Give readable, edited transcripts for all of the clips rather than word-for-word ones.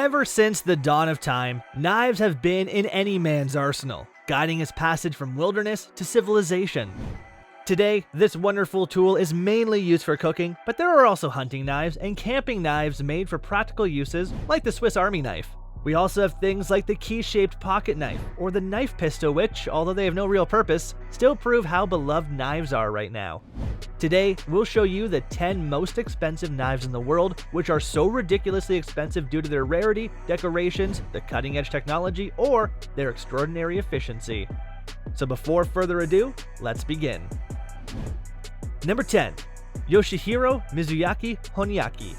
Ever since the dawn of time, knives have been in any man's arsenal, guiding his passage from wilderness to civilization. Today, this wonderful tool is mainly used for cooking, but there are also hunting knives and camping knives made for practical uses, like the Swiss Army knife. We also have things like the key-shaped pocket knife, or the knife pistol which, although they have no real purpose, still prove how beloved knives are right now. Today, we'll show you the 10 most expensive knives in the world, which are so ridiculously expensive due to their rarity, decorations, the cutting-edge technology, or their extraordinary efficiency. So before further ado, let's begin. Number 10. Yoshihiro Mizuyaki Honyaki.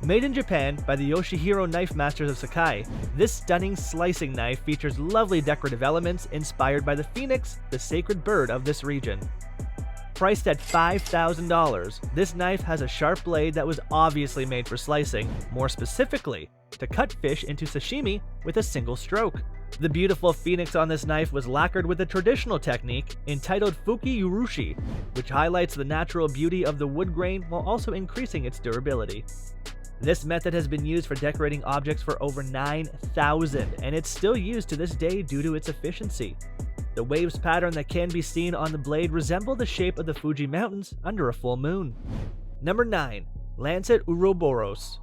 Made in Japan by the Yoshihiro Knife Masters of Sakai, this stunning slicing knife features lovely decorative elements inspired by the phoenix, the sacred bird of this region. Priced at $5,000, this knife has a sharp blade that was obviously made for slicing, more specifically, to cut fish into sashimi with a single stroke. The beautiful phoenix on this knife was lacquered with a traditional technique entitled Fuki Urushi, which highlights the natural beauty of the wood grain while also increasing its durability. This method has been used for decorating objects for over 9,000, and it's still used to this day due to its efficiency. The waves pattern that can be seen on the blade resemble the shape of the Fuji Mountains under a full moon. Number 9. Lancet Ouroboros.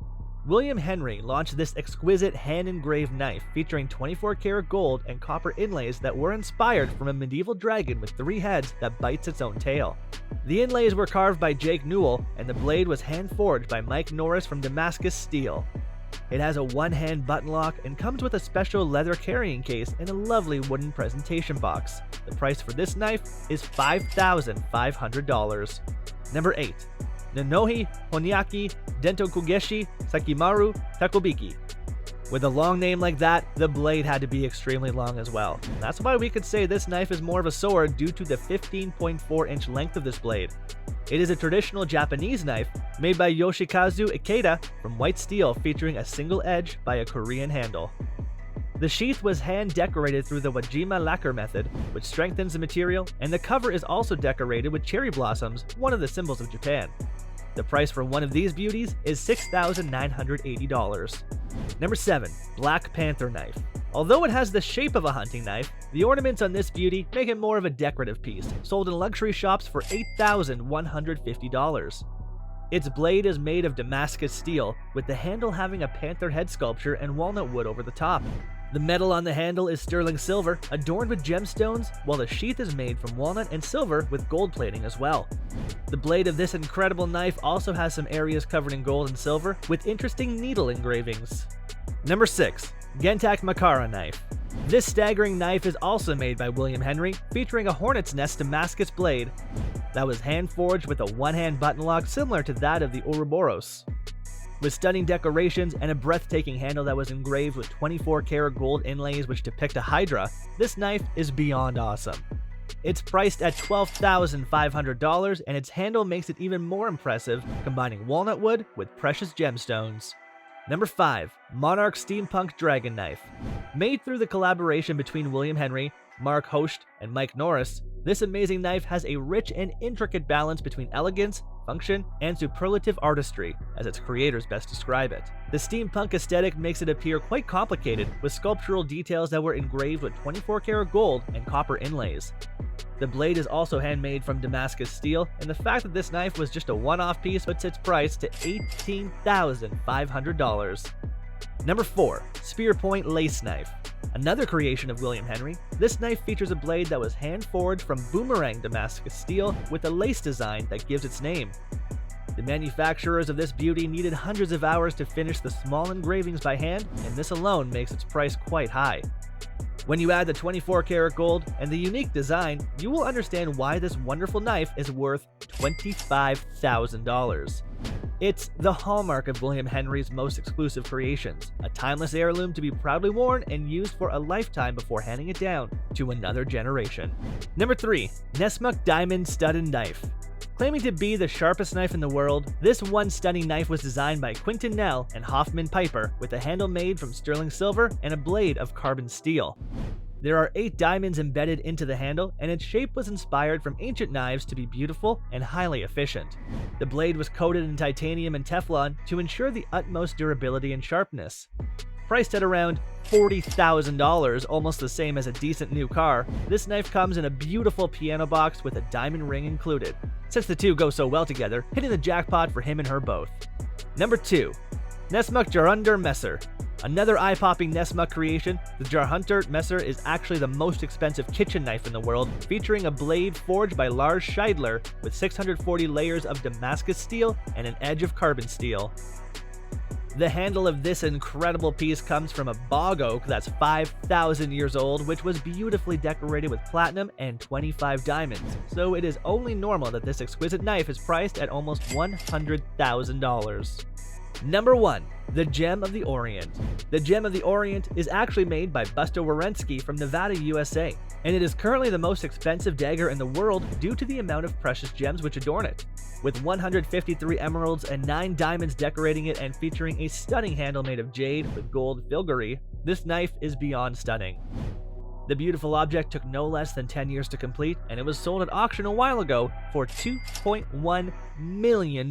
William Henry launched this exquisite hand-engraved knife featuring 24-karat gold and copper inlays that were inspired from a medieval dragon with 3 heads that bites its own tail. The inlays were carved by Jake Newell, and the blade was hand-forged by Mike Norris from Damascus steel. It has a one-hand button lock and comes with a special leather carrying case and a lovely wooden presentation box. The price for this knife is $5,500. Number 8. Nanohi Honyaki Dentokugeshi Sakimaru Takobiki. With a long name like that, the blade had to be extremely long as well. That's why we could say this knife is more of a sword due to the 15.4-inch length of this blade. It is a traditional Japanese knife made by Yoshikazu Ikeda from white steel featuring a single edge by a Korean handle. The sheath was hand-decorated through the Wajima lacquer method, which strengthens the material, and the cover is also decorated with cherry blossoms, one of the symbols of Japan. The price for one of these beauties is $6,980. Number 7. Black Panther Knife. Although it has the shape of a hunting knife, the ornaments on this beauty make it more of a decorative piece, sold in luxury shops for $8,150. Its blade is made of Damascus steel, with the handle having a panther head sculpture and walnut wood over the top. The metal on the handle is sterling silver, adorned with gemstones, while the sheath is made from walnut and silver with gold plating as well. The blade of this incredible knife also has some areas covered in gold and silver, with interesting needle engravings. Number 6. Gentak Makara Knife. This staggering knife is also made by William Henry, featuring a hornet's nest Damascus blade that was hand-forged with a one-hand button lock similar to that of the Ouroboros. With stunning decorations and a breathtaking handle that was engraved with 24-karat gold inlays which depict a hydra, this knife is beyond awesome. It's priced at $12,500, and its handle makes it even more impressive, combining walnut wood with precious gemstones. Number 5. Monarch Steampunk Dragon Knife. Made through the collaboration between William Henry, Mark Host, and Mike Norris, this amazing knife has a rich and intricate balance between elegance, function, and superlative artistry, as its creators best describe it. The steampunk aesthetic makes it appear quite complicated, with sculptural details that were engraved with 24-karat gold and copper inlays. The blade is also handmade from Damascus steel, and the fact that this knife was just a one-off piece puts its price to $18,500. Number 4. Spear Point Lace Knife. Another creation of William Henry, this knife features a blade that was hand-forged from boomerang Damascus steel with a lace design that gives its name. The manufacturers of this beauty needed hundreds of hours to finish the small engravings by hand, and this alone makes its price quite high. When you add the 24-karat gold and the unique design, you will understand why this wonderful knife is worth $25,000. It's the hallmark of William Henry's most exclusive creations, a timeless heirloom to be proudly worn and used for a lifetime before handing it down to another generation. Number 3. Nessmuk Diamond Studded Knife. Claiming to be the sharpest knife in the world, this one stunning knife was designed by Quinton Nell and Hoffman Piper, with a handle made from sterling silver and a blade of carbon steel. There are 8 diamonds embedded into the handle, and its shape was inspired from ancient knives to be beautiful and highly efficient. The blade was coated in titanium and Teflon to ensure the utmost durability and sharpness. Priced at around $40,000, almost the same as a decent new car, this knife comes in a beautiful piano box with a diamond ring included. Since the two go so well together, hitting the jackpot for him and her both. Number 2. Nesmuk Jarhunter Messer. Another eye-popping Nesmuk creation, the Jarhunter Messer is actually the most expensive kitchen knife in the world, featuring a blade forged by Lars Scheidler with 640 layers of Damascus steel and an edge of carbon steel. The handle of this incredible piece comes from a bog oak that's 5,000 years old, which was beautifully decorated with platinum and 25 diamonds, so it is only normal that this exquisite knife is priced at almost $100,000. Number 1. The Gem of the Orient. The Gem of the Orient is actually made by Buster Wierenski from Nevada, USA, and it is currently the most expensive dagger in the world due to the amount of precious gems which adorn it. With 153 emeralds and 9 diamonds decorating it and featuring a stunning handle made of jade with gold filigree, this knife is beyond stunning. The beautiful object took no less than 10 years to complete, and it was sold at auction a while ago for $2.1 million.